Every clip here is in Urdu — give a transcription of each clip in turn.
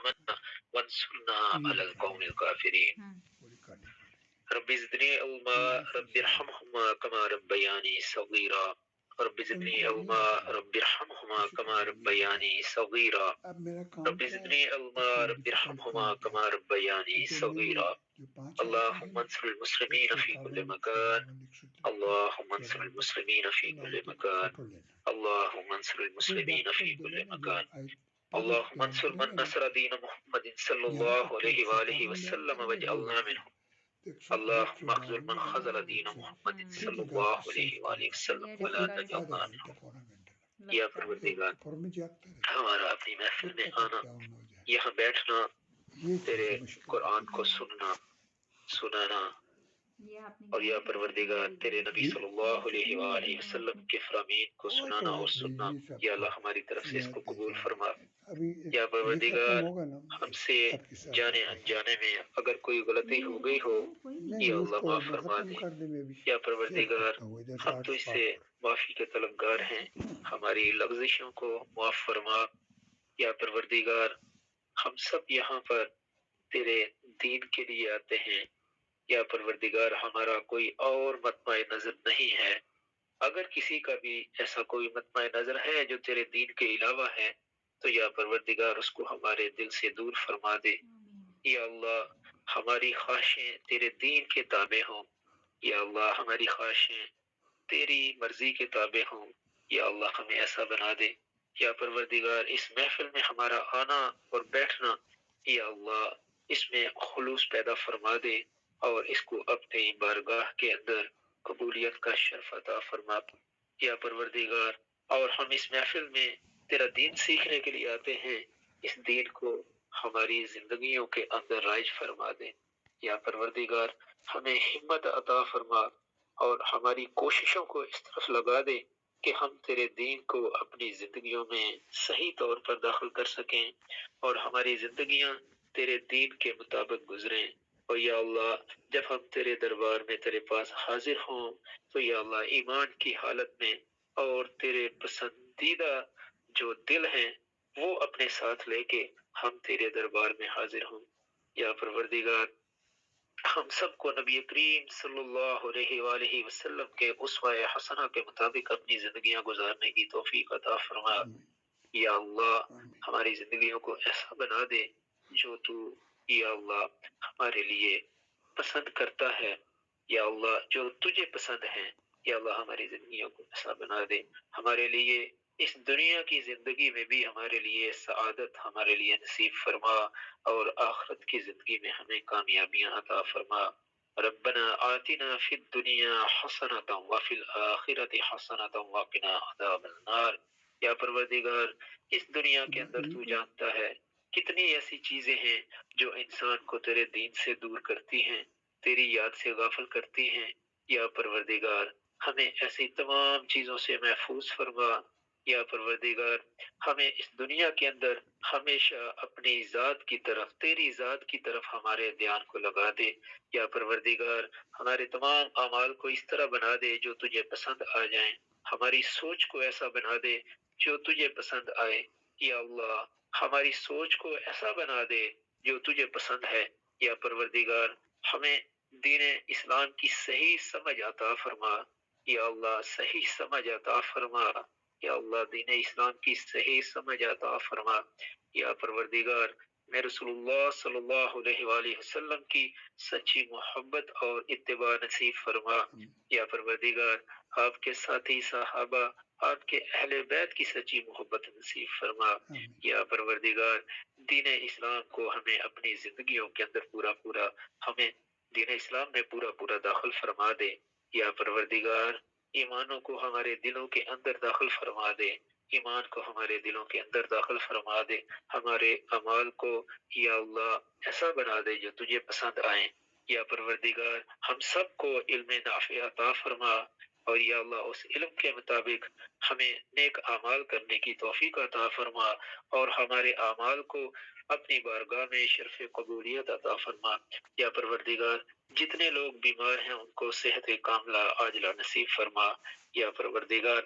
آمنا وانصرنا علی القوم الکافرین رب زدنی علما رب ارحمہما کما ربیانی صغیرا رب زدنی علما رب ارحمہما کما ربیانی صغیرا رب زدنی علما رب ارحمہما کما ربیانی صغیرا اللهم انصر المسلمين في كل مكان اللهم انصر المسلمين في كل مكان اللهم انصر المسلمين في كل مكان اللهم انصر من نصر دين محمد صلى الله عليه وآله وسلم واجعلنا منهم اللهم اخذل من خذل دين محمد صلى الله عليه وآله وسلم ولا تجعلنا منهم یا پروردگار ہمارا اپنی محفل میں آنا، یہاں بیٹھنا، تیرے قرآن کو سنانا اور یا پروردگار تیرے نبی صلی اللہ علیہ وآلہ وسلم کے فرامین کو سنانا اور سننا، یا اللہ ہماری طرف سے اس کو قبول فرما۔ یا پروردگار ہم سے جانے انجانے میں اگر کوئی غلطی ہو گئی ہو یا اللہ معاف فرما دے۔ یا پروردگار ہم تو اس سے معافی کے طلبگار ہیں، ہماری لغزشوں کو معاف فرما۔ یا پروردگار ہم سب یہاں پر تیرے دین کے لیے آتے ہیں، یا پروردگار ہمارا کوئی اور مطمع نظر نہیں ہے، اگر کسی کا بھی ایسا کوئی مطمع نظر ہے جو تیرے دین کے علاوہ ہے تو یا پروردگار اس کو ہمارے دل سے دور فرما دے۔ یا اللہ ہماری خواہشیں تیرے دین کے تابع ہوں، یا اللہ ہماری خواہشیں تیری مرضی کے تابع ہوں، یا اللہ ہمیں ایسا بنا دے۔ یا پروردگار اس محفل میں ہمارا آنا اور بیٹھنا، یا اللہ اس میں خلوص پیدا فرما دے اور اس کو اپنی بارگاہ کے اندر قبولیت کا شرف عطا فرما۔ یا پروردگار اور ہم اس محفل میں تیرا دین سیکھنے کے لیے آتے ہیں، اس دین کو ہماری زندگیوں کے اندر رائج فرما دے۔ یا پروردگار ہمیں ہمت عطا فرما اور ہماری کوششوں کو اس طرف لگا دے کہ ہم تیرے دین کو اپنی زندگیوں میں صحیح طور پر داخل کر سکیں اور ہماری زندگیاں تیرے دین کے مطابق گزریں۔ اور یا اللہ جب ہم تیرے دربار میں تیرے پاس حاضر ہوں تو یا اللہ ایمان کی حالت میں اور تیرے پسندیدہ جو دل ہیں وہ اپنے ساتھ لے کے ہم تیرے دربار میں حاضر ہوں۔ یا پروردگار ہم سب کو نبی کریم صلی اللہ علیہ وآلہ وسلم کے اسوہ حسنہ کے مطابق اپنی زندگیاں گزارنے کی توفیق عطا فرما۔ یا اللہ ہماری زندگیوں کو ایسا بنا دے جو تو یا اللہ ہمارے لیے پسند کرتا ہے، یا اللہ جو تجھے پسند ہے، یا اللہ ہماری زندگیوں کو ایسا بنا دے ہمارے لیے اس دنیا کی زندگی میں بھی ہمارے لیے سعادت ہمارے لیے نصیب فرما اور آخرت کی زندگی میں ہمیں کامیابیاں عطا فرما۔ ربنا آتنا فی الدنیا حسنۃ وفی الآخرۃ حسنۃ وقنا عذاب النار۔ یا پروردگار اس دنیا کے اندر تو جانتا ہے کتنی ایسی چیزیں ہیں جو انسان کو تیرے دین سے دور کرتی ہیں، تیری یاد سے غافل کرتی ہیں۔ یا پروردگار ہمیں ایسی تمام چیزوں سے محفوظ فرما۔ یا پروردگار ہمیں اس دنیا کے اندر ہمیشہ اپنی ذات کی طرف، تیری ذات کی طرف ہمارے دھیان کو لگا دے۔ یا پروردگار ہمارے تمام اعمال کو اس طرح بنا دے جو تجھے پسند آ جائیں، ہماری سوچ کو ایسا بنا دے جو تجھے پسند آئے۔ یا اللہ ہماری سوچ کو ایسا بنا دے جو تجھے پسند ہے۔ یا پروردگار ہمیں دین اسلام کی صحیح سمجھ عطا فرما۔ یا اللہ صحیح سمجھ عطا فرما۔ یا اللہ دین اسلام کی صحیح سمجھ عطا فرما۔ یا پروردگار میں رسول اللہ صلی اللہ علیہ وآلہ وسلم کی سچی محبت اور اتباع نصیب فرما۔ یا پروردگار آپ کے ساتھی صحابہ، آپ کے اہل بیت کی سچی محبت نصیب فرما۔ یا پروردگار دین اسلام کو ہمیں اپنی زندگیوں کے اندر ہمیں دین اسلام میں پورا داخل فرما دے۔ یا پروردگار ایمانوں کو ہمارے دلوں کے اندر داخل فرما دے، ایمان کو ہمارے دلوں کے اندر داخل فرما دے، ہمارے اعمال کو یا اللہ ایسا بنا دے جو تجھے پسند آئیں۔ یا پروردگار ہم سب کو علم نافع عطا فرما اور یا اللہ اس علم کے مطابق ہمیں نیک اعمال کرنے کی توفیق عطا فرما اور ہمارے اعمال کو اپنی بارگاہ میں شرف قبولیت عطا فرما۔ یا پروردگار جتنے لوگ بیمار ہیں ان کو صحت کاملہ عاجلہ نصیب فرما۔ یا پروردگار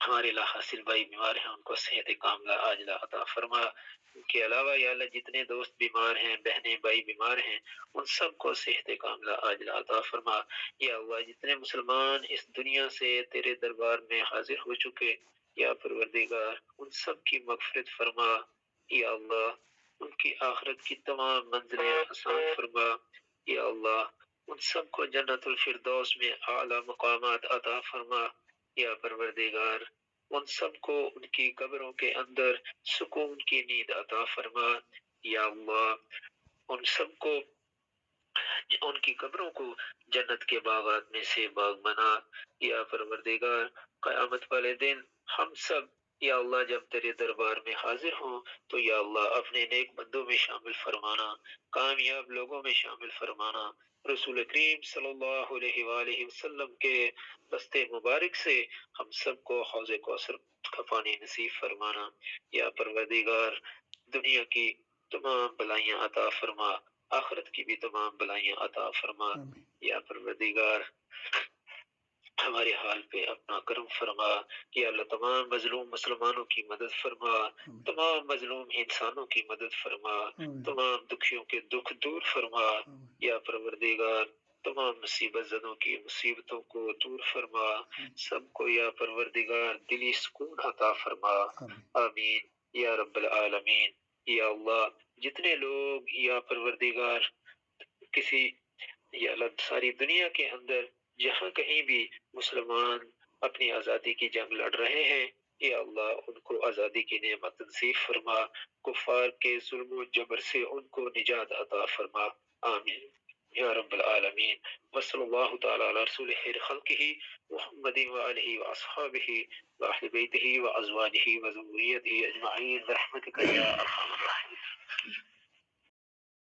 ہمارے لا حاصل بھائی بیمار ہیں، ان کو صحت کاملہ عاجلہ عطا فرما۔ ان کے علاوہ یا اللہ جتنے دوست بیمار ہیں، بہنیں بھائی بیمار ہیں، ان سب کو صحت کاملہ عاجلہ عطا فرما۔ یا اللہ جتنے مسلمان اس دنیا سے تیرے دربار میں حاضر ہو چکے، یا پروردگار ان سب کی مغفرت فرما۔ یا اللہ ان کی آخرت کی تمام منزلیں آسان فرما۔ یا اللہ ان سب کو جنت الفردوس میں اعلیٰ مقامات عطا فرما۔ یا پروردگار ان سب کو ان کی قبروں کے اندر سکون کی نیند عطا فرما۔ یا اللہ ان سب کو ان کی قبروں کو جنت کے باغات میں سے باغ بنا۔ یا پروردگار قیامت والے دن ہم سب یا اللہ جب تیرے دربار میں حاضر ہوں تو یا اللہ اپنے نیک بندوں میں شامل فرمانا، کامیاب لوگوں میں شامل فرمانا، رسول کریم صلی اللہ علیہ وآلہ وسلم کے دستے مبارک سے ہم سب کو حوض کوثر کا پانی نصیب فرمانا۔ یا پروردگار دنیا کی تمام بلائیاں عطا فرما، آخرت کی بھی تمام بلائیاں عطا فرما۔ یا پروردگار ہمارے حال پہ اپنا کرم فرما۔ یا اللہ تمام مظلوم مسلمانوں کی مدد فرما، تمام مظلوم انسانوں کی مدد فرما، تمام دکھیوں کے دکھ دور فرما۔ یا پروردگار تمام مصیبت زدوں کی مصیبتوں کو دور فرما، سب کو یا پروردگار دلی سکون عطا فرما۔ آمین یا رب العالمین۔ یا اللہ جتنے لوگ یا پروردگار کسی یا اللہ ساری دنیا کے اندر جہاں کہیں بھی مسلمان اپنی آزادی کی جنگ لڑ رہے ہیں، یا اللہ ان کو آزادی کی نعمت نصیب فرما، کفار کے ظلم و جبر سے ان کو نجات عطا فرما۔ آمین یا رب العالمین۔ وصلی اللہ تعالی علی رسول خیر خلقہ محمد وآلہ واصحابہ واہل بیتہ وازواجہ وذریتہ اجمعین برحمتک یا ارحم الراحمین۔